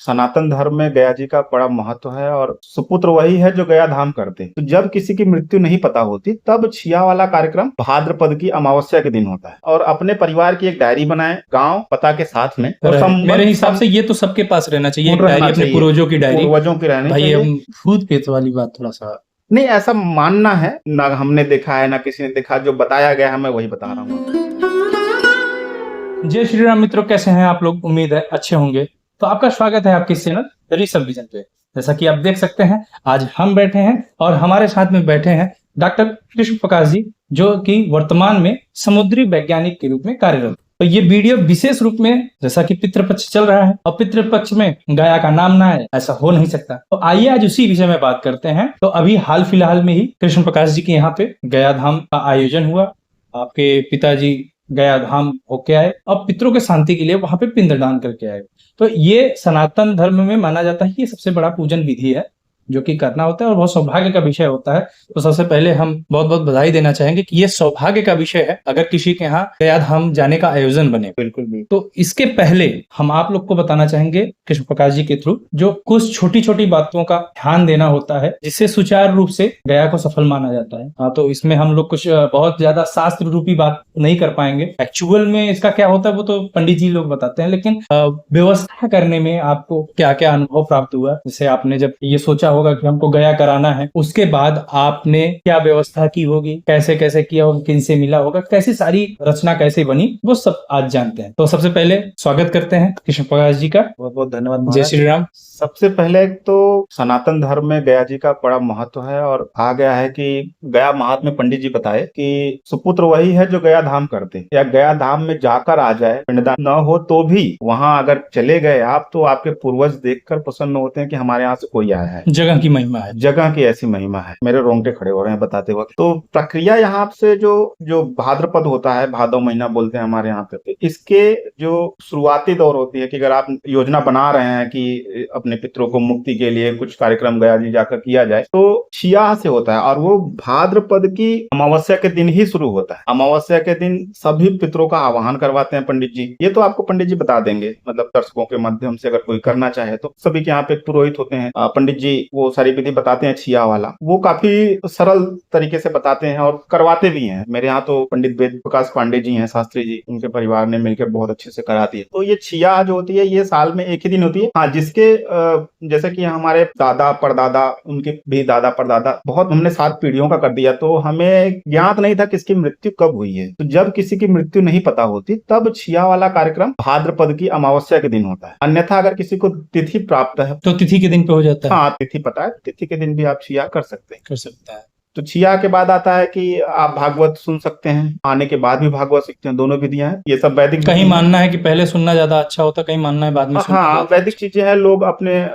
सनातन धर्म में गया जी का बड़ा महत्व है और सुपुत्र वही है जो गया धाम करते। तो जब किसी की मृत्यु नहीं पता होती तब छिया वाला कार्यक्रम भाद्रपद की अमावस्या के दिन होता है। और अपने परिवार की एक डायरी बनाएं गांव पता के साथ में। मेरे हिसाब से ये तो सबके पास रहना चाहिए, एक डायरी, अपने पूर्वजों की डायरी, पूर्वजों की रहनी चाहिए। भाई, हम भूत पेत वाली बात थोड़ा सा नहीं, ऐसा मानना है ना, हमने देखा है ना किसी ने देखा, जो बताया गया है मैं वही बता रहा हूँ। जय श्री राम मित्रों, कैसे हैं आप लोग? उम्मीद है अच्छे होंगे। तो आपका स्वागत है आपके चैनल ऋषभ विजन पे। जैसा कि आप देख सकते हैं, आज हम बैठे हैं और हमारे साथ में बैठे हैं डॉक्टर कृष्ण प्रकाश जी, जो कि वर्तमान में समुद्री वैज्ञानिक के रूप में कार्यरत। तो ये वीडियो विशेष रूप में, जैसा कि पितृपक्ष चल रहा है और पितृपक्ष में गया का नाम ना है, ऐसा हो नहीं सकता। तो आइए आज उसी विषय में बात करते हैं। तो अभी हाल फिलहाल में ही कृष्ण प्रकाश जी के यहाँ पे गया धाम का आयोजन हुआ। आपके पिताजी गया धाम होके आए और पितरों के शांति के लिए वहां पे पिंडदान करके आए। तो ये सनातन धर्म में माना जाता है ये सबसे बड़ा पूजन विधि है जो कि करना होता है और बहुत सौभाग्य का विषय होता है। तो सबसे पहले हम बहुत बहुत बधाई देना चाहेंगे कि ये सौभाग्य का विषय है अगर किसी के यहाँ गया धाम जाने का आयोजन बने। बिल्कुल भी। तो इसके पहले हम आप लोग को बताना चाहेंगे कृष्ण प्रकाश जी के थ्रू जो कुछ छोटी छोटी बातों का ध्यान देना होता है जिससे सुचारू रूप से गया को सफल माना जाता है। हाँ, तो इसमें हम लोग कुछ बहुत ज्यादा शास्त्र रूपी बात नहीं कर पाएंगे। एक्चुअल में इसका क्या होता है वो तो पंडित जी लोग बताते हैं, लेकिन व्यवस्था करने में आपको क्या क्या अनुभव प्राप्त हुआ, जैसे आपने जब ये सोचा होगा कि हमको गया कराना है, उसके बाद आपने क्या व्यवस्था की होगी, कैसे कैसे किया होगा, किनसे मिला होगा, कैसी सारी रचना कैसे बनी, वो सब आज जानते हैं। तो सबसे पहले स्वागत करते हैं कृष्ण प्रकाश जी का। बहुत बहुत धन्यवाद। जय श्री राम। सबसे पहले तो सनातन धर्म में गया जी का बड़ा महत्व है और कहा गया है कि गया महात्म्य पंडित जी बताए कि सुपुत्र वही है जो गया धाम करते, या गया धाम में जाकर आ जाए, पिंडदान न हो तो भी वहां अगर चले गए आप तो आपके पूर्वज देखकर प्रसन्न होते हैं कि हमारे यहाँ से कोई आया है। जगह की महिमा है, जगह की ऐसी महिमा है। मेरे रोंगटे खड़े हो रहे हैं बताते वक्त। तो प्रक्रिया यहाँ से जो भाद्रपद होता है, भादव महीना बोलते हैं हमारे यहाँ पे, इसके जो शुरुआती दौर होती है कि अगर आप योजना बना रहे हैं कि अपने पितरों को मुक्ति के लिए कुछ कार्यक्रम गया जी जाकर किया जाए, तो छिया से होता है और वो भाद्रपद की अमावस्या के दिन ही शुरू होता है। अमावस्या के दिन सभी पितरों का आवाहन करवाते हैं पंडित जी। ये तो आपको पंडित जी बता देंगे, मतलब दर्शकों के माध्यम से अगर कोई करना चाहे तो। सभी के यहाँ पे पुरोहित होते हैं, पंडित जी वो सारी विधि बताते हैं। छिया वाला वो काफी सरल तरीके से बताते हैं और करवाते भी हैं। मेरे यहाँ तो पंडित वेद प्रकाश पांडे जी हैं, शास्त्री जी, उनके परिवार ने मिलकर बहुत अच्छे से कराती है। तो ये छिया जो होती है ये साल में एक ही दिन होती है। हाँ, जिसके जैसे कि हमारे दादा परदादा, उनके भी दादा परदादा, बहुत हमने 7 पीढ़ियों का कर दिया, तो हमें ज्ञात नहीं था किसकी मृत्यु कब हुई है। तो जब किसी की मृत्यु नहीं पता होती तब छिया वाला कार्यक्रम भाद्रपद की अमावस्या के दिन होता है। अन्यथा अगर किसी को तिथि प्राप्त है तो तिथि के दिन पे हो जाता है। हाँ, तिथि पता है, तिथि के दिन भी आप छिया कर सकते हैं। कर सकता है। तो छिया के बाद आता है कि आप भागवत सुन सकते हैं, आने के बाद भी भागवत सीखते हैं। दोनों विधियां हैं, ये सब वैदिक। कहीं मानना है कि पहले सुनना ज्यादा अच्छा होता, कहीं मानना है बाद में सुनना। हाँ, वैदिक चीजें हैं, लोग अपने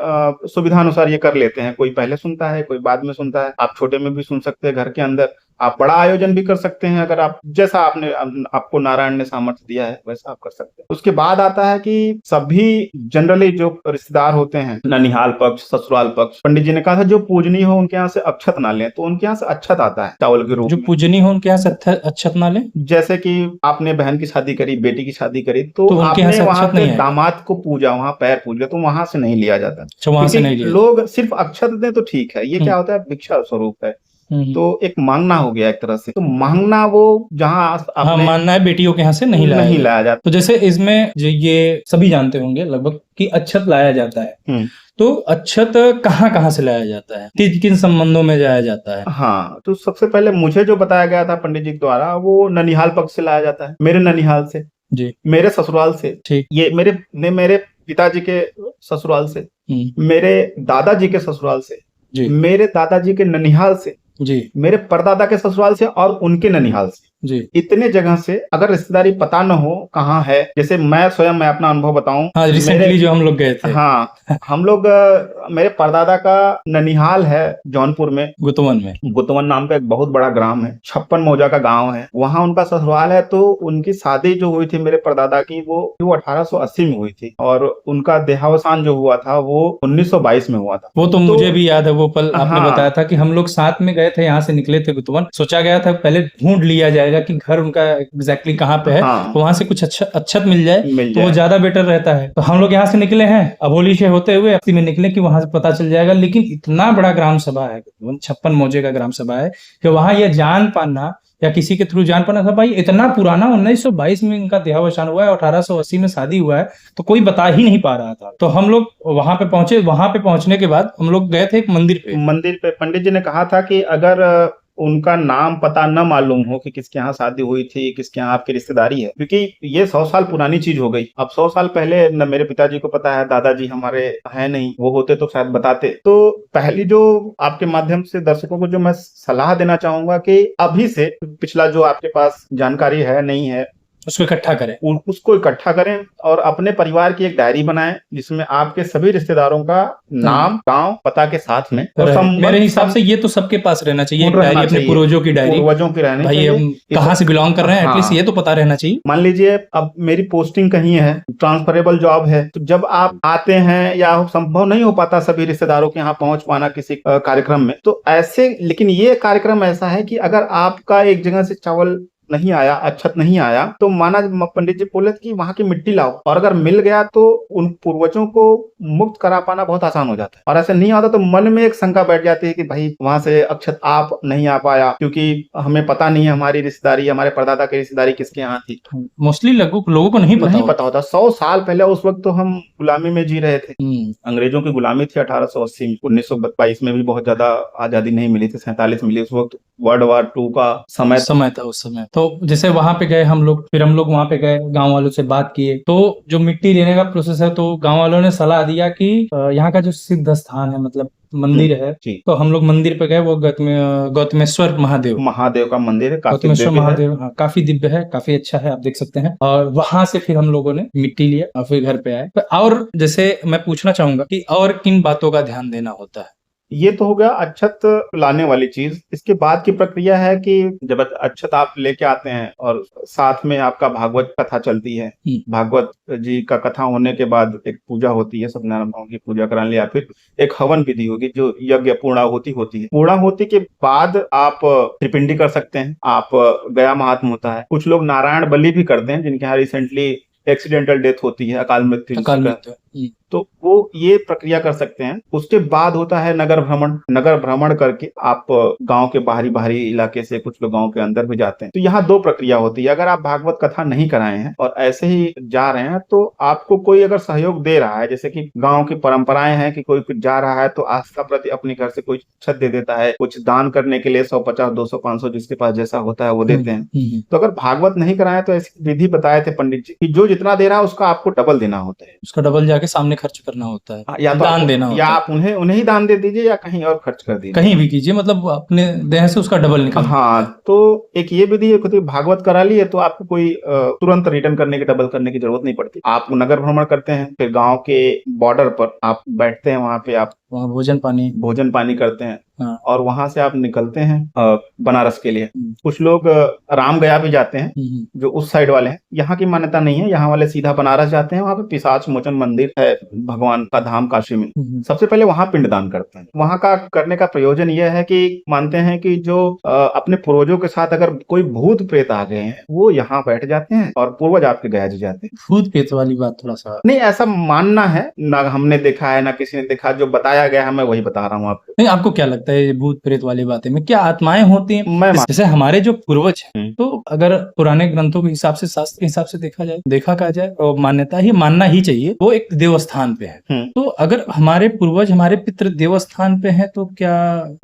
सुविधा अनुसार ये कर लेते हैं। कोई पहले सुनता है, कोई बाद में सुनता है। आप छोटे में भी सुन सकते हैं घर के अंदर, आप बड़ा आयोजन भी कर सकते हैं। अगर आप जैसा आपको नारायण ने सामर्थ्य दिया है वैसा आप कर सकते हैं। उसके बाद आता है कि सभी जनरली जो रिश्तेदार होते हैं, ननिहाल पक्ष, ससुराल पक्ष, पंडित जी ने कहा था जो पूजनीय हो उनके यहाँ से अक्षत ना लें, तो उनके यहाँ से अक्षत आता है चावल के रूप में। जो पूजनीय हो उनके यहाँ से अक्षत ना लें, जैसे कि आपने बहन की शादी करी, बेटी की शादी करी, तो उनके आपने वहां अक्षत पे नहीं है। दामाद को पूजा, वहां पैर पूज गया, तो वहां से नहीं लिया जाता। वहां से नहीं लिया। लोग सिर्फ अक्षत दें तो ठीक है, ये क्या होता है, भिक्षा स्वरूप है। तो एक मांगना हो गया एक तरह से। तो मांगना वो जहाँ हाँ, मानना है बेटियों के यहाँ से नहीं लाया जाता। तो जैसे इसमें जो ये सभी जानते होंगे लगभग कि अक्षत लाया जाता है, तो अक्षत कहाँ कहाँ से लाया जाता है, किन किन संबंधों में जाया जाता है? हाँ, तो सबसे पहले मुझे जो बताया गया था पंडित जी द्वारा, वो ननिहाल पक्ष से लाया जाता है। मेरे ननिहाल से जी, मेरे ससुराल से, ठीक, ये मेरे पिताजी के ससुराल से, मेरे दादाजी के ससुराल से जी, मेरे दादाजी के ननिहाल से जी, मेरे परदादा के ससुराल से और उनके ननिहाल से जी। इतने जगह से अगर रिश्तेदारी पता न हो कहाँ है, जैसे मैं अपना अनुभव बताऊं। हाँ, रिसेंटली जो हम लोग गए थे। हाँ, हम लोग मेरे परदादा का ननिहाल है जौनपुर में, गुतवन नाम का एक बहुत बड़ा ग्राम है, 56 मौजा का गांव है, वहां उनका ससुराल है। तो उनकी शादी जो हुई थी मेरे परदादा की वो 1880 में हुई थी, और उनका देहावसान जो हुआ था वो 1922 में हुआ था। वो तो मुझे भी याद है, वो पल आपने हाँ। बताया था कि हम लोग साथ में गए थे, यहाँ से निकले थे गुतवन, सोचा गया था पहले ढूंढ लिया जाएगा कि घर उनका एग्जैक्टली कहाँ पे है, हाँ। तो वहां से कुछ अच्छत मिल जाए मिल तो वो जाए। ज्यादा बेटर रहता है। तो हम लोग यहाँ से निकले हैं, अबोली से होते हुए अस्सी में निकले कि वहां से पता चल जाएगा, लेकिन इतना बड़ा ग्राम सभा है, 56 मौजे का ग्राम सभा है, कि वहां ये जान पाना या किसी के थ्रू जान पाना था भाई इतना पुराना, 1922 में इनका देहावसान हुआ है, 1880 में शादी हुआ है, तो कोई बता ही नहीं पा रहा था। तो हम लोग वहां पे पहुंचे, वहां पे पहुंचने के बाद हम लोग गए थे एक मंदिर पे पंडित जी ने कहा था कि अगर उनका नाम पता न मालूम हो कि किसके यहाँ शादी हुई थी, किसके यहाँ आपकी रिश्तेदारी है, क्योंकि ये 100 साल पुरानी चीज हो गई। अब 100 साल पहले न मेरे पिताजी को पता है, दादाजी हमारे है नहीं, वो होते तो शायद बताते। तो पहली जो आपके माध्यम से दर्शकों को जो मैं सलाह देना चाहूंगा कि अभी से पिछला जो आपके पास जानकारी है नहीं है उसको इकट्ठा करें, उसको इकट्ठा करें और अपने परिवार की एक डायरी बनाएं जिसमें आपके सभी रिश्तेदारों का नाम, गांव, पता के साथ में, और मेरे हिसाब से ये तो सबके पास रहना चाहिए, एक डायरी, अपने पूर्वजों की डायरी, पूर्वजों की रहनी भाई चाहिए, हम कहाँ से बिलोंग कर रहे हैं, एटलीस्ट ये तो पता रहना चाहिए। मान लीजिए अब मेरी पोस्टिंग कहीं है, ट्रांसफरेबल जॉब है, तो जब आप आते हैं या संभव नहीं हो पाता सभी रिश्तेदारों के यहाँ पहुंच पाना किसी कार्यक्रम में, तो ऐसे, लेकिन ये कार्यक्रम ऐसा है कि अगर आपका एक जगह से चावल नहीं आया, अच्छत नहीं आया, तो माना पंडित जी बोले कि वहां की मिट्टी लाओ, और अगर मिल गया तो उन पूर्वजों को मुक्त करा पाना बहुत आसान हो जाता है। और ऐसे नहीं आता तो मन में एक शंका बैठ जाती है कि भाई वहां से अक्षत आप नहीं आ पाया, क्योंकि हमें पता नहीं है हमारी रिश्तेदारी, हमारे परदादा की रिश्तेदारी किसके यहाँ थी। मोस्टली लोगों को नहीं पता होता। 100 साल पहले उस वक्त तो हम गुलामी में जी रहे थे, अंग्रेजों की गुलामी थी 1880 में। 1922 में भी बहुत ज्यादा आजादी नहीं मिली थी, 47 मिली। उस वक्त वर्ल्ड वार 2 का समय था उस समय। तो जैसे वहां पे गए हम लोग, फिर हम लोग वहां पे गए, गांव वालों से बात किए, तो जो मिट्टी लेने का प्रोसेस है, तो गांव वालों ने सलाह दिया कि यहाँ का जो सिद्ध स्थान है, मतलब मंदिर है, तो हम लोग मंदिर पे गए, वो गौतमेश्वर महादेव का मंदिर है, गौतमेश्वर महादेव, हाँ, काफी दिव्य है, काफी अच्छा है, आप देख सकते हैं। और वहां से फिर हम लोगों ने मिट्टी लिया और फिर घर पे आए। और जैसे मैं पूछना चाहूंगा कि और किन बातों का ध्यान देना होता है? ये तो हो गया अक्षत लाने वाली चीज। इसके बाद की प्रक्रिया है कि जब अक्षत आप लेके आते हैं और साथ में आपका भागवत कथा चलती है, भागवत जी का कथा होने के बाद एक पूजा होती है, सत्यनारायण भगवान की पूजा कराने, या फिर एक हवन विधि होगी जो यज्ञ पूर्णाहुति होती है। पूर्णाहुति के बाद आप त्रिपिंडी कर सकते हैं, आप गया महात्म होता है, कुछ लोग नारायण बलि भी करते हैं जिनके यहाँ रिसेंटली एक्सीडेंटल डेथ होती है, अकाल मृत्यु, तो वो ये प्रक्रिया कर सकते हैं। उसके बाद होता है नगर भ्रमण। नगर भ्रमण करके आप गांव के बाहरी इलाके से, कुछ लोग गांव के अंदर भी जाते हैं। तो यहाँ 2 प्रक्रिया होती है। अगर आप भागवत कथा नहीं कराए हैं और ऐसे ही जा रहे हैं, तो आपको कोई अगर सहयोग दे रहा है, जैसे कि गांव की परंपराएं हैं कि कोई कुछ जा रहा है तो आस्था प्रति अपने घर से कोई छत दे देता है, कुछ दान करने के लिए 150, 200, 500 जिसके पास जैसा होता है वो देते हैं। तो अगर भागवत नहीं कराए तो ऐसी विधि बताए थे पंडित जी कि जो जितना दे रहा है उसका आपको डबल देना होता है, उसका डबल जाके सामने खर्च करना होता है, या तो दान देना होता है, या आप उन्हें ही दान दे दीजिए या कहीं और खर्च कर दीजिए, कहीं भी कीजिए, मतलब अपने देह से उसका डबल निकाल। हाँ, तो एक ये विधि है, भागवत करा लिए तो आपको कोई तुरंत रिटर्न करने की, डबल करने की जरूरत नहीं पड़ती। आप नगर भ्रमण करते हैं, फिर गांव के बॉर्डर पर आप बैठते हैं, वहां पे आप वहाँ भोजन पानी करते हैं, हाँ। और वहां से आप निकलते हैं बनारस के लिए। कुछ लोग राम गया भी जाते हैं, जो उस साइड वाले हैं। यहाँ की मान्यता नहीं है, यहाँ वाले सीधा बनारस जाते हैं, वहाँ पे पिशाच मोचन मंदिर है, भगवान का धाम काशी में। सबसे पहले वहाँ पिंडदान करते हैं। वहाँ का करने का प्रयोजन यह है कि मानते हैं कि जो अपने पूर्वजों के साथ अगर कोई भूत प्रेत आ गए हैं, वो यहाँ बैठ जाते हैं और पूर्वज आपके गया जाते हैं। भूत प्रेत वाली बात थोड़ा सा नहीं, ऐसा मानना है, ना हमने देखा है ना किसी ने देखा, जो बताया गया है मैं वही बता रहा हूँ आपको। नहीं, आपको क्या लगता है भूत प्रेत वाली बातें में क्या आत्माएं होती हैं? जैसे हमारे जो पूर्वज हैं, तो अगर पुराने ग्रंथों के हिसाब से, शास्त्र के हिसाब से देखा जाए और मान्यता ही मानना ही चाहिए, वो एक देवस्थान पे है। तो अगर हमारे पूर्वज, हमारे पितृ देवस्थान पे है, तो क्या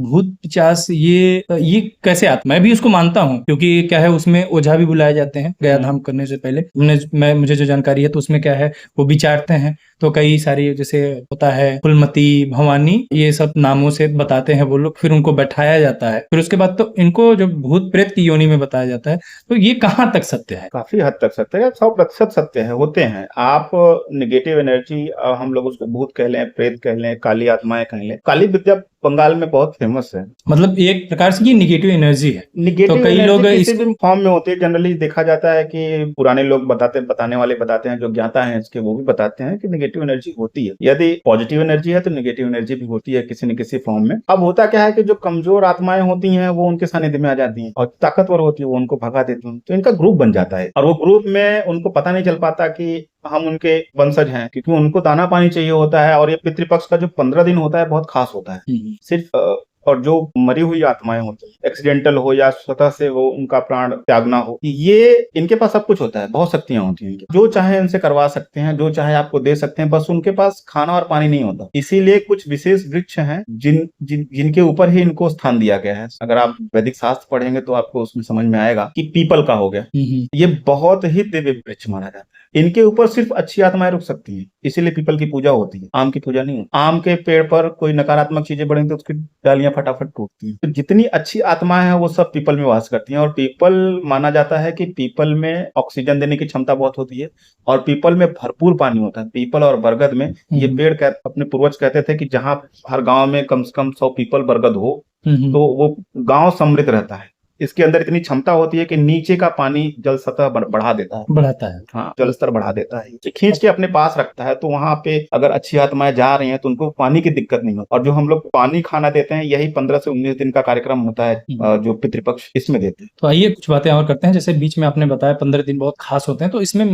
भूत पिशाच ये कैसे आता? मैं भी उसको मानता हूँ, क्योंकि क्या है, उसमें ओझा भी बुलाए जाते हैं गया धाम करने से पहले। मुझे जो जानकारी है, तो उसमें क्या है, वो विचारते हैं, तो कई सारी, जैसे होता है फुलमती, भवानी, ये सब नामों से बताते हैं वो वो लोग फिर उनको बैठाया जाता है, फिर उसके बाद तो इनको जो भूत प्रेत की योनि में बताया जाता है, तो ये कहाँ तक सत्य है? काफी हद तक सत्य है, 100% सत्य है, होते हैं। आप निगेटिव एनर्जी, हम लोग उसको भूत कह लें, प्रेत कह लें, काली आत्माएं कह लें, काली विद्या बंगाल में बहुत फेमस है। मतलब एक प्रकार से ये निगेटिव एनर्जी है। निगेटिव तो कई एनर्जी लोग किसी इसको भी फॉर्म में होती है। जनरली देखा जाता है कि पुराने लोग बताने वाले बताते हैं, जो ज्ञाता हैं इसके वो भी बताते हैं कि निगेटिव एनर्जी होती है। यदि पॉजिटिव एनर्जी है तो निगेटिव एनर्जी भी होती है किसी न किसी फॉर्म में। अब होता क्या है कि जो कमजोर आत्माएं होती हैं वो उनके सानिध्य में आ जाती हैं, और ताकतवर होती है वो उनको भगा देती हैं, तो इनका ग्रुप बन जाता है। और वो ग्रुप में उनको पता नहीं चल पाता कि हम उनके वंशज हैं, क्योंकि उनको दाना पानी चाहिए होता है। और ये पितृपक्ष का जो 15 दिन होता है बहुत खास होता है। सिर्फ और जो मरी हुई आत्माएं होती हैं, एक्सीडेंटल हो या स्वतः से वो उनका प्राण त्यागना हो, ये इनके पास सब कुछ होता है, बहुत शक्तियां होती हैं इनकी। जो चाहे इनसे करवा सकते हैं, जो चाहे आपको दे सकते हैं, बस उनके पास खाना और पानी नहीं होता। इसीलिए कुछ विशेष वृक्ष हैं जिनके ऊपर ही इनको स्थान दिया गया है। अगर आप वैदिक शास्त्र पढ़ेंगे तो आपको उसमें समझ में आएगा कि पीपल का हो गया, ये बहुत ही दिव्य वृक्ष माना जाता है। इनके ऊपर सिर्फ अच्छी आत्माएं रुक सकती हैं, इसीलिए पीपल की पूजा होती है, आम की पूजा नहीं होती। आम के पेड़ पर कोई नकारात्मक चीजें बढ़ेंगी तो उसकी डालियां फटाफट टूटती हैं। तो जितनी अच्छी आत्माएं हैं वो सब पीपल में वास करती हैं। और पीपल माना जाता है कि पीपल में ऑक्सीजन देने की क्षमता बहुत होती है, और पीपल में भरपूर पानी होता है। पीपल और बरगद में, ये पेड़ अपने पूर्वज कहते थे कि जहां हर गांव में कम से कम 100 पीपल बरगद हो तो वो गांव समृद्ध रहता है। इसके अंदर इतनी क्षमता होती है कि नीचे का पानी जल सतह बढ़ा देता है, बढ़ाता है। हाँ, जल स्तर बढ़ा देता है, ये खींच के अपने पास रखता है। तो वहां पे अगर अच्छी आत्माएं जा रही हैं तो उनको पानी की दिक्कत नहीं होती। और जो हम लोग पानी खाना देते हैं, यही 15 से 19 दिन का कार्यक्रम होता है जो पितृपक्ष इसमें देते हैं। तो आइए कुछ बातें और करते हैं। जैसे बीच में आपने बताया 15 दिन बहुत खास होते हैं, तो इसमें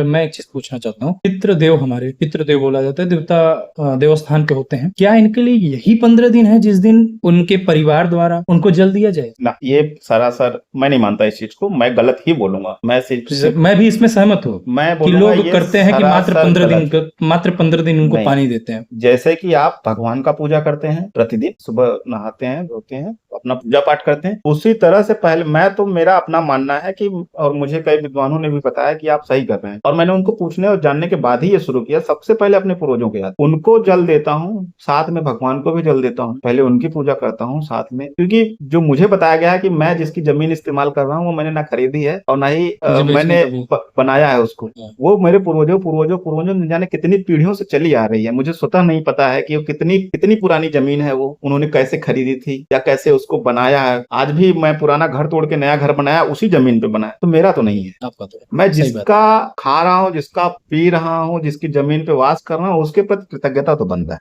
मैं एक चीज पूछना चाहता हूँ। पितृदेव, हमारे पितृदेव बोला जाता है, देवता देवस्थान पे होते हैं, क्या इनके लिए यही 15 दिन है जिस दिन उनके परिवार द्वारा उनको जल दिया जाए? ना, ये सरासर मैं नहीं मानता इस चीज को, मैं गलत ही बोलूंगा। मैं भी इसमें सहमत हूँ मैं कि लोग करते हैं कि मात्र 15 दिन उनको नहीं। पानी देते हैं। जैसे कि आप भगवान का पूजा करते हैं, प्रतिदिन सुबह नहाते हैं, धोते हैं, अपना पूजा पाठ करते हैं, उसी तरह से पहले मेरा अपना मानना है कि, और मुझे कई विद्वानों ने भी बताया कि आप सही कर रहे हैं, और मैंने उनको पूछने और जानने के बाद ही ये शुरू किया। सबसे पहले अपने पूर्वजों के याद उनको जल देता हूँ, साथ में भगवान को भी जल देता हूँ, पहले उनकी पूजा करता हूँ साथ में। क्योंकि जो मुझे बताया गया है कि मैं जिसकी जमीन इस्तेमाल कर रहा हूँ वो मैंने ना खरीदी है और ना ही मैंने बनाया है उसको। वो मेरे पूर्वजों न जाने कितनी पीढ़ियों से चली आ रही है। मुझे स्वतः नहीं पता है कि वो कितनी पुरानी जमीन है, वो उन्होंने कैसे खरीदी थी या कैसे उसको बनाया है। आज भी मैं पुराना घर तोड़ के नया घर बनाया, उसी जमीन पे बनाया, तो मेरा तो नहीं है। आपका तो मैं जिसका खा रहा हूँ, जिसका पी रहा हूँ, जिसकी जमीन पे वास कर रहा हूँ, उसके प्रति कृतज्ञता तो बनता है।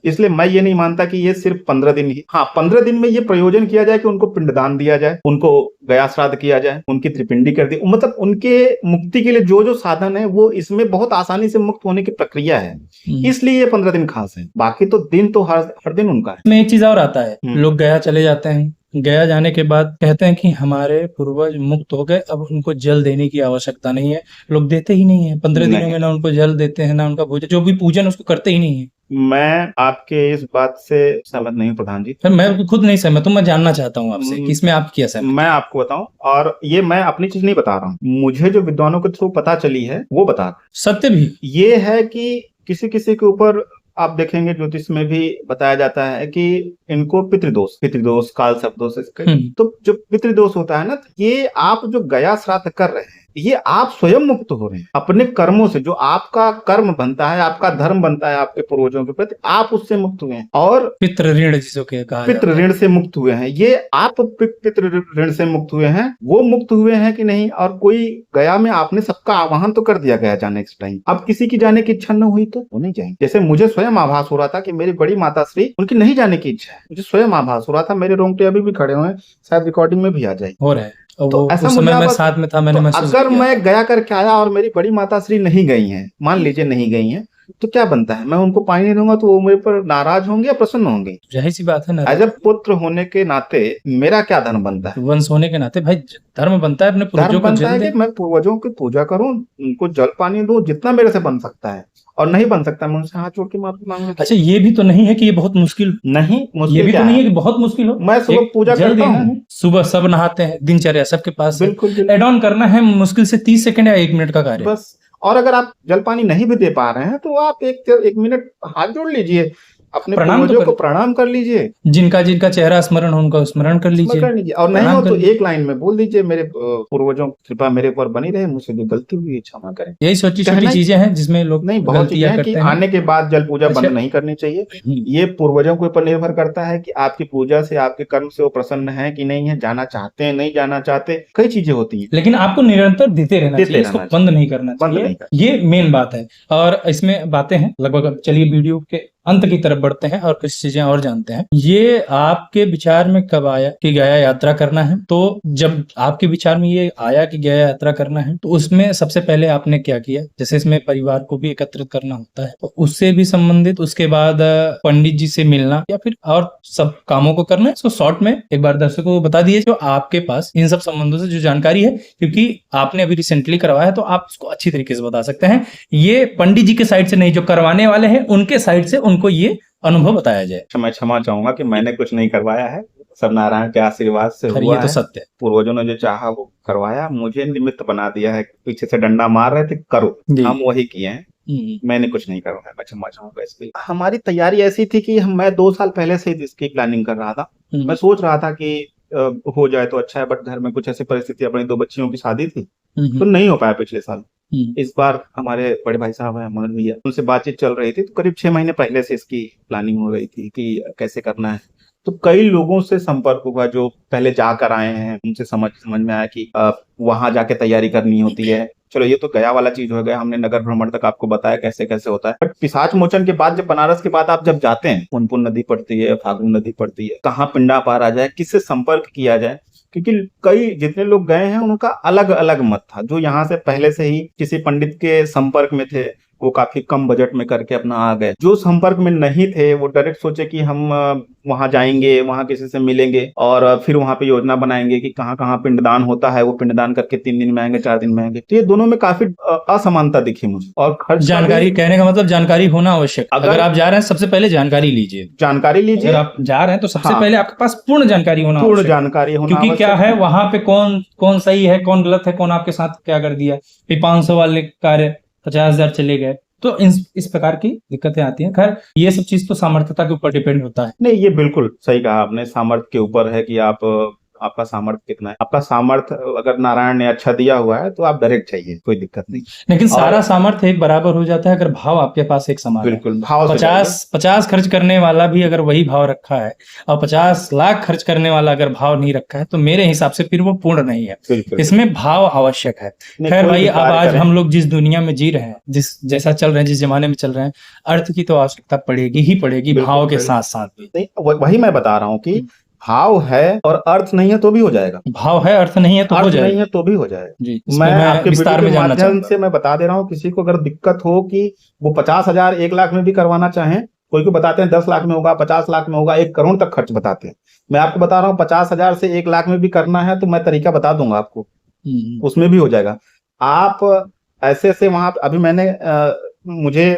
इसलिए मैं ये नहीं मानता कि ये सिर्फ 15 दिन ही, हाँ 15 दिन में ये प्रयोजन किया जाए कि उनको पिंडदान दिया जाए, उनको गया श्राद्ध किया जाए, उनकी त्रिपिंडी कर दी, मतलब उनके मुक्ति के लिए जो साधन है वो इसमें बहुत आसानी से मुक्त होने की प्रक्रिया है। इसलिए ये 15 दिन खास है। बाकी तो दिन तो हर दिन उनका है। में एक चीज और आता है, लोग गया चले जाते हैं, गया जाने के बाद कहते हैं कि हमारे पूर्वज मुक्त हो गए, अब उनको जल देने की आवश्यकता नहीं है। लोग देते ही नहीं है 15 दिनों में, ना उनको जल देते हैं, ना उनका भोजन, जो भी पूजन उसको करते ही नहीं है। मैं आपके इस बात से सहमत नहीं प्रधान जी। मैं खुद नहीं सहमत हूँ, मैं जानना चाहता हूँ आपसे कि इसमें आप क्या सहमत? मैं आपको बताऊं, और ये मैं अपनी चीज नहीं बता रहा हूँ, मुझे जो विद्वानों के थ्रू पता चली है वो बता रहा हूं। सत्य भी ये है कि किसी किसी के ऊपर आप देखेंगे ज्योतिष में भी बताया जाता है कि इनको पितृदोष काल शब्दों से, तो जो पितृदोष होता है ना, ये आप जो गया श्राद्ध कर रहे हैं, ये आप स्वयं मुक्त हो रहे हैं अपने कर्मों से। जो आपका कर्म बनता है, आपका धर्म बनता है आपके पूर्वजों के प्रति, आप उससे मुक्त हुए हैं। और पितृ ऋण जिसको कहा, पितृ ऋण से मुक्त हुए हैं। ये आप पितृ ऋण से मुक्त हुए हैं, वो मुक्त हुए हैं कि नहीं? और कोई गया में आपने सबका आह्वान तो कर दिया गया जाने के टाइम, अब किसी की जाने की इच्छा न हुई तो वो नहीं जाएंगे। जैसे मुझे स्वयं आभास हो रहा था कि मेरी बड़ी माता श्री, उनकी नहीं जाने की इच्छा है, मुझे स्वयं आभास हो रहा था। मेरे रोंगटे अभी भी खड़े हुए हैं, शायद रिकॉर्डिंग में भी आ जाए हो रहा है। तो ऐसा समय मैं साथ में था, मैंने महसूस अगर मैं गया करके आया और मेरी बड़ी माता श्री नहीं गई हैं, मान लीजिए नहीं गई हैं, तो क्या बनता है? मैं उनको पानी नहीं दूंगा तो वो मेरे पर नाराज होंगे या प्रसन्न होंगे? जाहिर सी बात है ना। एज ए पुत्र होने के नाते मेरा क्या धर्म बनता है? वंश होने के नाते भाई धर्म बनता है अपने पूर्वजों को जल दे। मैं पूर्वजों की पूजा करूं, उनको जल पानी दूं जितना मेरे से बन सकता है, और नहीं बन सकता मैं उनसे हाथ जोड़ के माफी मांगूंगा। अच्छा, ये भी तो नहीं है कि ये बहुत मुश्किल नहीं, ये भी तो नहीं है कि बहुत मुश्किल हो। मैं सुबह पूजा करता हूँ, सुबह सब नहाते हैं, दिनचर्या सबके पास बिल्कुल एड ऑन करना है, मुश्किल से 30 सेकंड या 1 मिनट का कार्य बस। और अगर आप जल पानी नहीं भी दे पा रहे हैं तो आप एक मिनट हाथ जोड़ लीजिए, अपने प्रणाम तो पूर्वजों को कर, प्रणाम कर लीजिए, जिनका जिनका चेहरा स्मरण हो उनका स्मरण कर स्मरण लीजिए, कर लीजिए, और नहीं प्रणाम हो कर तो लीजिए। एक लाइन में बोल दीजिए, मेरे पूर्वजों की कृपा मेरे ऊपर बनी रहे, मुझसे जो गलती हुई है क्षमा करें। यही छोटी छोटी कहना चीजें हैं जिसमें लोग नहीं, बहुत चीजें गलतियां हैं कि करते हैं। आने के बाद जल पूजा अच्छा। बंद नहीं करनी चाहिए। हम्म, ये पूर्वजों के ऊपर निर्भर करता है कि आपकी पूजा से, आपके कर्म से वो प्रसन्न है कि नहीं है, जाना चाहते हैं नहीं जाना चाहते, कई चीजें होती हैं। लेकिन आपको निरंतर देते रहना देते चाहिए, इसको रहना चाहिए, बंद नहीं करना बंद चाहिए, नहीं कर। ये मेन बात है। और इसमें बातें हैं लगभग, अब चलिए वीडियो के अंत की तरफ बढ़ते हैं और कुछ चीजें और जानते हैं। ये आपके विचार में कब आया कि गया यात्रा करना है? तो जब आपके विचार में ये आया कि गया यात्रा करना है, तो उसमें सबसे पहले आपने क्या किया? जैसे इसमें परिवार को भी एकत्रित करना होता है, तो उससे भी संबंधित, उसके बाद पंडित जी से मिलना, या फिर और सब कामों को करना है? इसको शॉर्ट में एक बार दर्शकों को बता दीजिए, जो आपके पास इन सब संबंधों से जो जानकारी है, क्योंकि आपने अभी रिसेंटली करवाया है तो आप उसको अच्छी तरीके से बता सकते हैं। ये पंडित जी के साइड से नहीं, जो करवाने वाले हैं उनके साइड से उनको ये अनुभव बताया जाए। मैं क्षमा चाहूंगा कि मैंने कुछ नहीं करवाया है, सब नारायण के आशीर्वाद से खैर, हुआ ये तो है। सत्य है। पूर्वजों ने जो चाहा वो करवाया, मुझे निमित्त बना दिया है, पीछे से डंडा मार रहे थे करो, जी। हम वही किए हैं, हम्म, मैंने कुछ नहीं करवाया, मैं क्षमा चाहूंगा इस पे। हमारी तैयारी ऐसी थी कि मैं 2 साल पहले से इसकी प्लानिंग कर रहा था। मैं सोच रहा था कि हो जाए तो अच्छा है, बट घर में कुछ ऐसी परिस्थितियां, अपनी 2 बच्चियों की शादी थी, तो नहीं हो पाया पिछले साल। इस बार हमारे बड़े भाई साहब हैं मनोज भैया, उनसे बातचीत चल रही थी, तो करीब 6 महीने पहले से इसकी प्लानिंग हो रही थी कि कैसे करना है। तो कई लोगों से संपर्क हुआ जो पहले जाकर आए हैं, उनसे समझ में आया कि वहां जाके तैयारी करनी होती है। चलो ये तो गया वाला चीज हो गया, हमने नगर भ्रमण तक आपको बताया कैसे कैसे होता है। बट पिशाच मोचन के बाद, जब बनारस के बाद आप जब जाते हैं, पुनपुन नदी पड़ती है, फागुन नदी पड़ती है, कहाँ पिंडा पार आ जाए, किससे संपर्क किया जाए, क्योंकि कई जितने लोग गए हैं उनका अलग अलग मत था। जो यहाँ से पहले से ही किसी पंडित के संपर्क में थे, वो काफी कम बजट में करके अपना आ गए। जो संपर्क में नहीं थे, वो डायरेक्ट सोचे कि हम वहां जाएंगे, वहां किसी से मिलेंगे और फिर वहां पे योजना बनाएंगे कि कहाँ कहाँ पिंडदान होता है, वो पिंडदान करके 3 दिन में आएंगे, 4 दिन में आएंगे। तो ये दोनों में काफी असमानता दिखी मुझे। और खर्च का जानकारी, भी, कहने का मतलब जानकारी होना आवश्यक। अगर आप जा रहे हैं, सबसे पहले जानकारी लीजिए। जानकारी लीजिए। अगर आप जा रहे हैं तो सबसे हाँ, पहले आपके पास पूर्ण जानकारी होना पूर्ण आवश्यक है। जानकारी होना क्योंकि क्या आवश्यक है, वहां पे कौन कौन सही है, कौन गलत है, कौन आपके साथ क्या कर दिया, फिर 500 वाले कार्य 50,000 चले गए, तो इस प्रकार की दिक्कतें आती हैं। खैर, ये सब चीज तो सामर्थ्यता के ऊपर डिपेंड होता है। नहीं, ये बिल्कुल सही कहा आपने, सामर्थ्य के ऊपर है कि आप, आपका सामर्थ्य कितना है। आपका सामर्थ्य अगर नारायण ने अच्छा दिया हुआ है तो आप डायरेक्ट चाहिए, कोई दिक्कत नहीं। लेकिन और सारा सामर्थ्य एक बराबर हो जाता है अगर भाव आपके पास एक समान है। बिल्कुल भाव से 50 खर्च करने वाला भी अगर वही भाव रखा है, और 50 लाख खर्च करने वाला अगर भाव नहीं रखा है, तो मेरे हिसाब से फिर वो पूर्ण नहीं है। बिल्कुल इसमें भाव आवश्यक है। नहीं, खैर कोई भाई, भी अब कार्य आज करें। हम लोग जिस दुनिया में जी रहे हैं, जैसा चल रहे हैं, जिस जमाने में चल रहे हैं, अर्थ की तो आवश्यकता पड़ेगी ही पड़ेगी, बिल्कुल, भाव के बिल्कुल। साथ साथ भी। नहीं, वही मैं बता रहा हूँ कि भाव है और अर्थ नहीं है तो भी हो जाएगा, भाव है, अर्थ नहीं है तो हो अर्थ नहीं जाएगा। है तो भी हो जाएगा। जी, इस पे मैं मैं आपके वीडियो विस्तार के में जानना माध्यम चाहूंगा। से मैं बता दे रहा हूँ, किसी को अगर दिक्कत हो कि वो 50,000 1 लाख में भी करवाना चाहें, कोई को बताते हैं 10 लाख में होगा, 50 लाख में होगा, 1 करोड़ तक खर्च बताते हैं। मैं आपको बता रहा हूँ 50,000 से 1 लाख में भी करना है तो मैं तरीका बता दूंगा आपको, उसमें भी हो जाएगा। आप ऐसे ऐसे वहां, अभी मैंने मुझे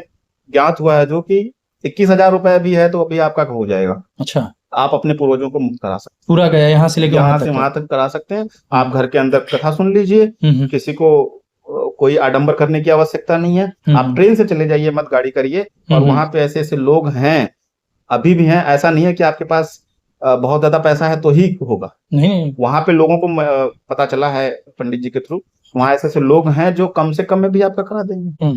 ज्ञात हुआ है जो कि 21,000 रुपए भी है तो अभी आपका हो जाएगा। अच्छा, आप अपने पूर्वजों को मुक्त करा सकते पूरा गया यहाँ से हैं, लेके यहाँ वहां से तक वहां तक करा सकते हैं। आप घर के अंदर कथा सुन लीजिए, किसी को कोई आडंबर करने की आवश्यकता नहीं है। आप ट्रेन से चले जाइए, मत गाड़ी करिए। और वहां पे ऐसे ऐसे लोग हैं, अभी भी हैं, ऐसा नहीं है कि आपके पास बहुत ज्यादा पैसा है तो ही होगा। नहीं। वहां पे लोगों को पता चला है पंडित जी के थ्रू, वहां ऐसे ऐसे लोग हैं जो कम से कम में भी आपका करा देंगे।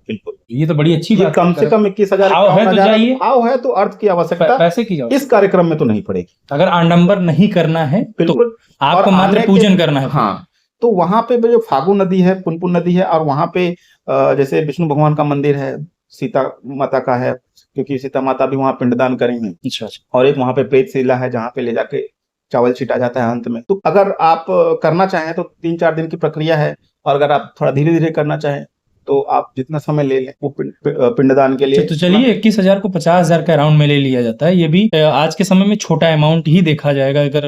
बिल्कुल, ये तो बड़ी अच्छी ये बात कम से कम 21,000 भाव है तो जाइए। भाव है तो अर्थ की आवश्यकता पैसे की इस कार्यक्रम में तो नहीं पड़ेगी। अगर आडंबर नहीं करना है तो बिल्कुल, आपको मात्र पूजन करना है। हाँ, तो वहां पे जो फागु नदी है, पुनपुन नदी है, और वहां पे जैसे विष्णु भगवान का मंदिर है, सीता माता का है, क्योंकि सीता माता भी वहां पिंडदान करेंगे। अच्छा। और एक वहां पे प्रेतशिला है जहाँ पे ले जाके चावल छिटा जाता है अंत में। तो अगर आप करना चाहें तो 3-4 दिन की प्रक्रिया है, और अगर आप थोड़ा धीरे धीरे करना चाहें तो आप जितना समय ले लें वो पिंडदान के लिए। तो चलिए, 21,000 को 50,000 के अराउंड में ले लिया जाता है। ये भी आज के समय में छोटा अमाउंट ही देखा जाएगा, अगर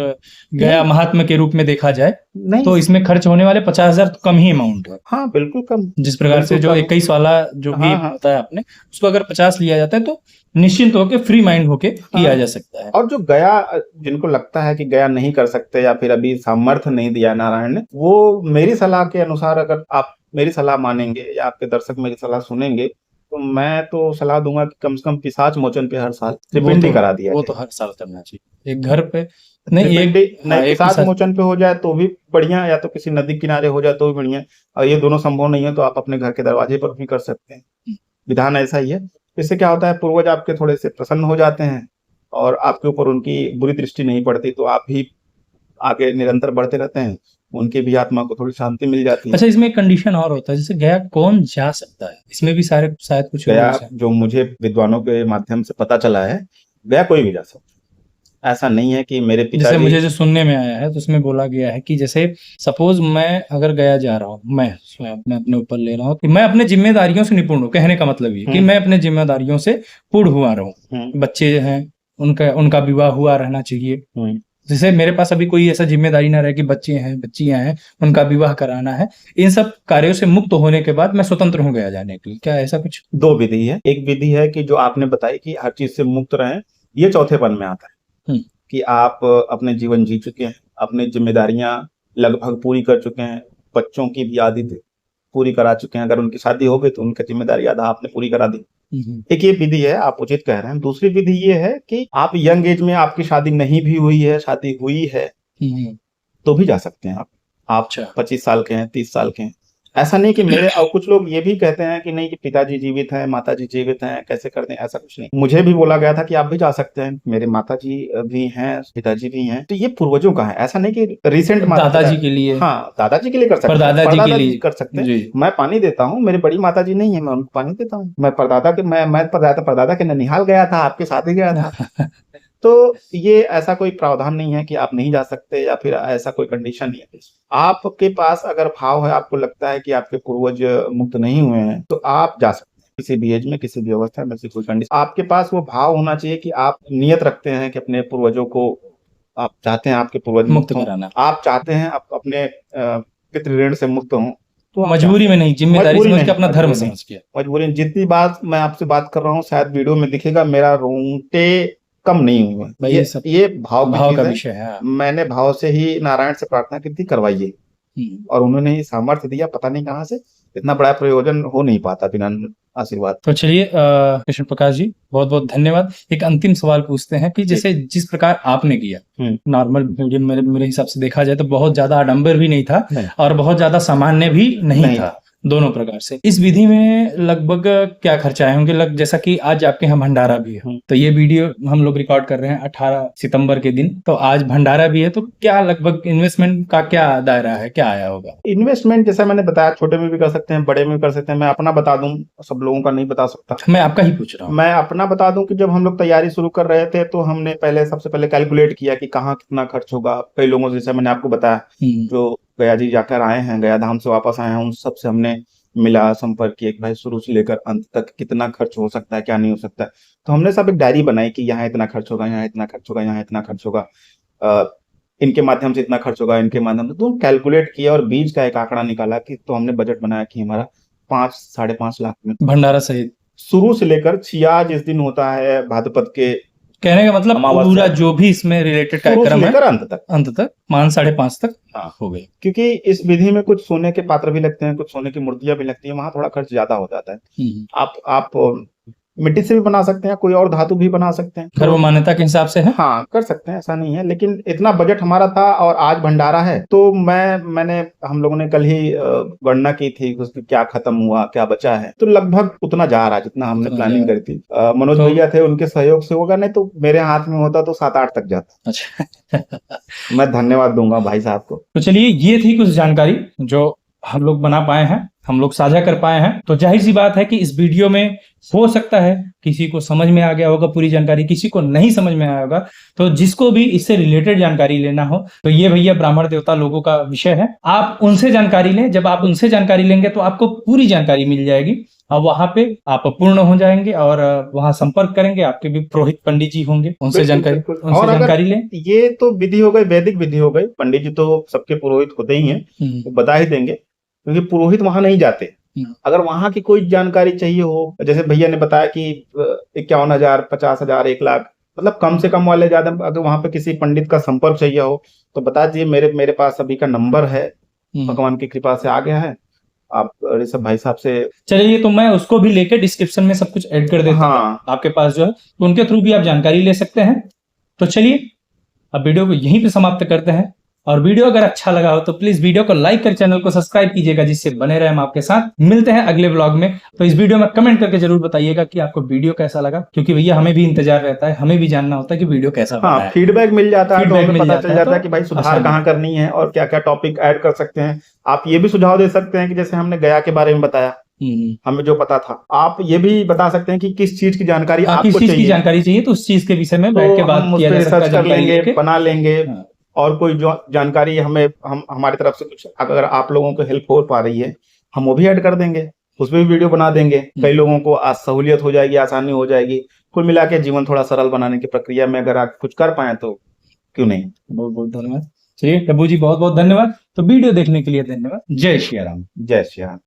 गया महात्मा के रूप में देखा जाए नहीं, तो इसमें खर्च होने वाले 50,000 तो कम ही अमाउंट है। हाँ बिल्कुल कम। जिस प्रकार से जो 21 वाला जो भी बताया आपने, उसको अगर 50 लिया जाता है तो निश्चिंत होके, फ्री माइंड होके किया जा सकता है। और जो गया, जिनको लगता है कि गया नहीं कर सकते या फिर अभी सामर्थ्य नहीं दिया नारायण ने, वो मेरी सलाह के अनुसार, अगर आप मेरी सलाह मानेंगे या आपके दर्शक मेरी सलाह सुनेंगे, तो मैं तो सलाह दूंगा कि कम से कम पिशाच मोचन पे हर साल वो त्रिपिंडी तो करा दिया वो जाए। तो हर साल करना चाहिए एक घर पे। नहीं एक त्रिपिंडी हाँ नहीं, एक पिशाच पिशाच मोचन पे हो जाए तो भी बढ़िया, या तो किसी नदी किनारे हो जाए तो भी बढ़िया। और ये दोनों संभव नहीं है तो आप अपने घर के दरवाजे पर भी कर सकते हैं। विधान ऐसा ही है। इससे क्या होता है, पूर्वज आपके थोड़े से प्रसन्न हो जाते हैं और आपके ऊपर उनकी बुरी दृष्टि नहीं पड़ती, तो आप भी आगे निरंतर बढ़ते रहते हैं, उनकी भी आत्मा को थोड़ी शांति मिल जाती है। अच्छा इसमें एक कंडीशन और होता है जैसे गया कौन जा सकता है इसमें भी सारे शायद कुछ गया रूल्स हैं। जो मुझे विद्वानों के माध्यम से पता चला है, गया कोई भी जा सकता है। ऐसा नहीं है कि मेरे जैसे पिताजी, मुझे जो सुनने में आया है तो उसमें बोला गया है कि जैसे सपोज मैं अगर गया जा रहा हूँ मैं स्वयं मैं अपने ऊपर ले रहा हूँ कि मैं अपने जिम्मेदारियों से निपुण हूँ कहने का मतलब ये कि मैं अपने जिम्मेदारियों से पूर्ण हुआ रहूँ। बच्चे हैं उनका उनका विवाह हुआ रहना चाहिए। जैसे मेरे पास अभी कोई ऐसा जिम्मेदारी ना रहे कि बच्चे हैं बच्चियां हैं उनका विवाह कराना है, इन सब कार्यों से मुक्त होने के बाद मैं स्वतंत्र हूँ गया जाने के लिए, क्या ऐसा कुछ? दो विधि है। एक विधि है कि जो आपने बताई कि हर चीज से मुक्त रहें, ये चौथेपन में आता है कि आप अपने जीवन जी चुके हैं, अपनी जिम्मेदारियां लगभग पूरी कर चुके हैं, बच्चों की भी आदि पूरी करा चुके हैं। अगर उनकी शादी हो गई तो उनकी जिम्मेदारी आधा आपने पूरी करा दी। एक ये विधि है, आप उचित कह रहे हैं। दूसरी विधि ये है कि आप यंग एज में आपकी शादी नहीं भी हुई है, शादी हुई है तो भी जा सकते हैं आप अच्छा 25 साल के हैं, 30 साल के हैं। ऐसा नहीं कि मेरे, और कुछ लोग ये भी कहते हैं कि नहीं कि पिताजी जीवित हैं, माताजी जीवित हैं, कैसे कर दें, ऐसा कुछ नहीं। मुझे भी बोला गया था कि आप भी जा सकते हैं, मेरे माताजी भी हैं, पिताजी भी हैं, तो ये पूर्वजों का है। ऐसा नहीं कि रिसेंट दादाजी के लिए, हाँ दादाजी के लिए कर सकते हैं, परदादाजी के परदादा लिए कर सकते हैं। जी मैं पानी देता हूँ, मेरी बड़ी माताजी नहीं है, मैं उनको पानी देता हूँ। मैं परदादा के मैं परदादा के ननिहाल गया था, आपके साथ ही गया था। तो ये ऐसा कोई प्रावधान नहीं है कि आप नहीं जा सकते, या फिर ऐसा कोई कंडीशन नहीं है। आपके पास अगर भाव है, आपको लगता है कि आपके पूर्वज मुक्त नहीं हुए हैं, तो आप जा सकते हैं किसी भी एज में, किसी भी अवस्था में, ऐसी कोई कंडीशन। आपके पास वो भाव होना चाहिए कि आप नियत रखते हैं कि अपने पूर्वजों को आप चाहते हैं आपके पूर्वज मुक्त मुक्त हों, कराना, आप चाहते हैं आप अपने पितृ ऋण से मुक्त हों, तो आप मजबूरी में नहीं, जिम्मेदारी मजबूरी समझ के नहीं, अपना धर्म मजबूरी नहीं, समझ के। मजबूरी। जितनी बात मैं आपसे बात कर रहा हूँ, शायद वीडियो में दिखेगा, मेरा रोंगटे कम नहीं हुआ। भाई ये सब ये भाव की भाव चीज का है। विषय है हाँ। मैंने भाव से ही नारायण से प्रार्थना की थी, करवाइए, और उन्होंने ही सामर्थ्य दिया, पता नहीं कहाँ से। इतना बड़ा प्रयोजन हो नहीं पाता बिना आशीर्वाद। तो चलिए कृष्ण प्रकाश जी बहुत बहुत धन्यवाद। एक अंतिम सवाल पूछते हैं कि जैसे जिस प्रकार आपने किया नॉर्मल मीडियम, मेरे हिसाब से देखा जाए तो बहुत ज्यादा आडंबर भी नहीं था नहीं। और बहुत ज्यादा सामान्य भी नहीं था, दोनों प्रकार से। इस विधि में लगभग क्या खर्चा आए होंगे? जैसा कि आज आपके यहाँ भंडारा भी है, तो ये वीडियो हम लोग रिकॉर्ड कर रहे हैं 18 सितंबर के दिन, तो आज भंडारा भी है, तो क्या लगभग इन्वेस्टमेंट का क्या दायरा है, क्या आया होगा? इन्वेस्टमेंट जैसा मैंने बताया, छोटे में भी कर सकते हैं, बड़े में भी कर सकते हैं। मैं अपना बता दूं, सब लोगों का नहीं बता सकता। मैं आपका ही पूछ रहा हूँ। मैं अपना बता दूं कि जब हम लोग तैयारी शुरू कर रहे थे तो हमने सबसे पहले कैलकुलेट किया कि कहाँ कितना खर्च होगा। कई लोगों से, जैसे मैंने आपको बताया, जो गया जी जाकर आए हैं, गया धाम से वापस आए हैं, उन सबसे हमने मिला, संपर्क किया कि भाई शुरू से लेकर अंत तक कितना खर्च हो सकता है, क्या नहीं हो सकता है। तो हमने सब एक डायरी बनाई कि यहाँ इतना खर्च होगा, यहाँ इतना खर्च होगा, यहाँ इतना खर्च होगा, इनके माध्यम से इतना खर्च होगा, इनके माध्यम से। तो कैलकुलेट किया और बीच का एक आंकड़ा निकाला कि, तो हमने बजट बनाया कि हमारा 5-5.5 लाख में भंडारा सहित शुरू से लेकर छिया जिस दिन होता है भाद्रपद के, कहने का मतलब पूरा जो भी इसमें रिलेटेड कार्यक्रम है अंत तक 5-5.5 तक हो गए। क्योंकि इस विधि में कुछ सोने के पात्र भी लगते हैं, कुछ सोने की मूर्तियां भी लगती हैं, वहां थोड़ा खर्च ज्यादा हो जाता है। आप मिट्टी से भी बना सकते हैं, कोई और धातु भी बना सकते हैं, सर्व मान्यता के हिसाब से है, हाँ कर सकते हैं, ऐसा नहीं है। लेकिन इतना बजट हमारा था और आज भंडारा है, तो मैंने हम लोगों ने कल ही गणना की थी उसमें क्या खत्म हुआ, क्या बचा है, तो लगभग उतना जा रहा है जितना हमने प्लानिंग करी थी। मनोज भैया थे, उनके सहयोग से होगा, नहीं तो मेरे हाथ में होता तो 7-8 तक जाता। अच्छा मैं धन्यवाद दूंगा भाई साहब को। तो चलिए ये थी कुछ जानकारी जो हम लोग बना पाए हैं, हम लोग साझा कर पाए हैं। तो जाहिर सी बात है कि इस वीडियो में हो सकता है किसी को समझ में आ गया होगा पूरी जानकारी, किसी को नहीं समझ में आया होगा। तो जिसको भी इससे रिलेटेड जानकारी लेना हो तो ये भैया ब्राह्मण देवता लोगों का विषय है, आप उनसे जानकारी लें। जब आप उनसे जानकारी लेंगे तो आपको पूरी जानकारी मिल जाएगी और वहां पे आप पूर्ण हो जाएंगे और वहां संपर्क करेंगे, आपके भी पुरोहित पंडित जी होंगे, उनसे जानकारी लें। ये तो विधि हो गई, वैदिक विधि हो गई। पंडित जी तो सबके पुरोहित होते ही हैं, वो बता ही देंगे, क्योंकि पुरोहित वहां नहीं जाते। अगर वहां की कोई जानकारी चाहिए हो, जैसे भैया ने बताया कि 51,000, 50,000, 1 लाख, मतलब कम से कम वाले ज्यादा, अगर वहां पे किसी पंडित का संपर्क चाहिए हो तो बता दीजिए, मेरे पास अभी का नंबर है, भगवान की कृपा से आ गया है। आप ऋषभ भाई साहब से। चलिए, तो मैं उसको भी लेके डिस्क्रिप्शन में सब कुछ ऐड कर देता हूँ हाँ आपके पास जो है, तो उनके थ्रू भी आप जानकारी ले सकते हैं। तो चलिए अब वीडियो को यहीं पे समाप्त करते हैं, और वीडियो अगर अच्छा लगा हो तो प्लीज वीडियो को लाइक कर चैनल को सब्सक्राइब कीजिएगा, जिससे बने रहे हम आपके साथ। मिलते हैं अगले ब्लॉग में। तो इस वीडियो में कमेंट करके जरूर बताइएगा कि आपको वीडियो कैसा लगा, क्योंकि भैया हमें भी इंतजार रहता है, हमें भी जानना होता है कि वीडियो कैसा बना हाँ, है। फीडबैक मिल जाता है तो फीडबैक हमें मिल पता जाता चल है जाता है तो कि भाई सुधार आसानी कहाँ होती है। करनी है और क्या क्या टॉपिक ऐड कर सकते हैं। आप ये भी सुझाव दे सकते हैं कि जैसे हमने गया के बारे में बताया, हमें जो पता था, आप ये भी बता सकते हैं कि किस चीज की जानकारी किस आपको चीज की चाहिए, जानकारी चाहिए, तो उस चीज के विषय में बैठ के तो बात हम उस किया पर जा सकता रिसर्च है, कर जानकारी लेंगे, लेके। बना लेंगे। हाँ। और कोई जो जानकारी हमें हम हमारी तरफ से कुछ अगर आप लोगों को हेल्प हो पा रही है, हम वो भी ऐड कर देंगे, उसमें भी वीडियो बना देंगे। कई लोगों को सहूलियत हो जाएगी, आसानी हो जाएगी। कुल मिला के जीवन थोड़ा सरल बनाने की प्रक्रिया में अगर आप कुछ कर पाए तो क्यों नहीं। बहुत बहुत धन्यवाद। चलिए टब्बू जी, बहुत बहुत धन्यवाद। तो वीडियो देखने के लिए धन्यवाद। जय श्री राम। जय श्री राम।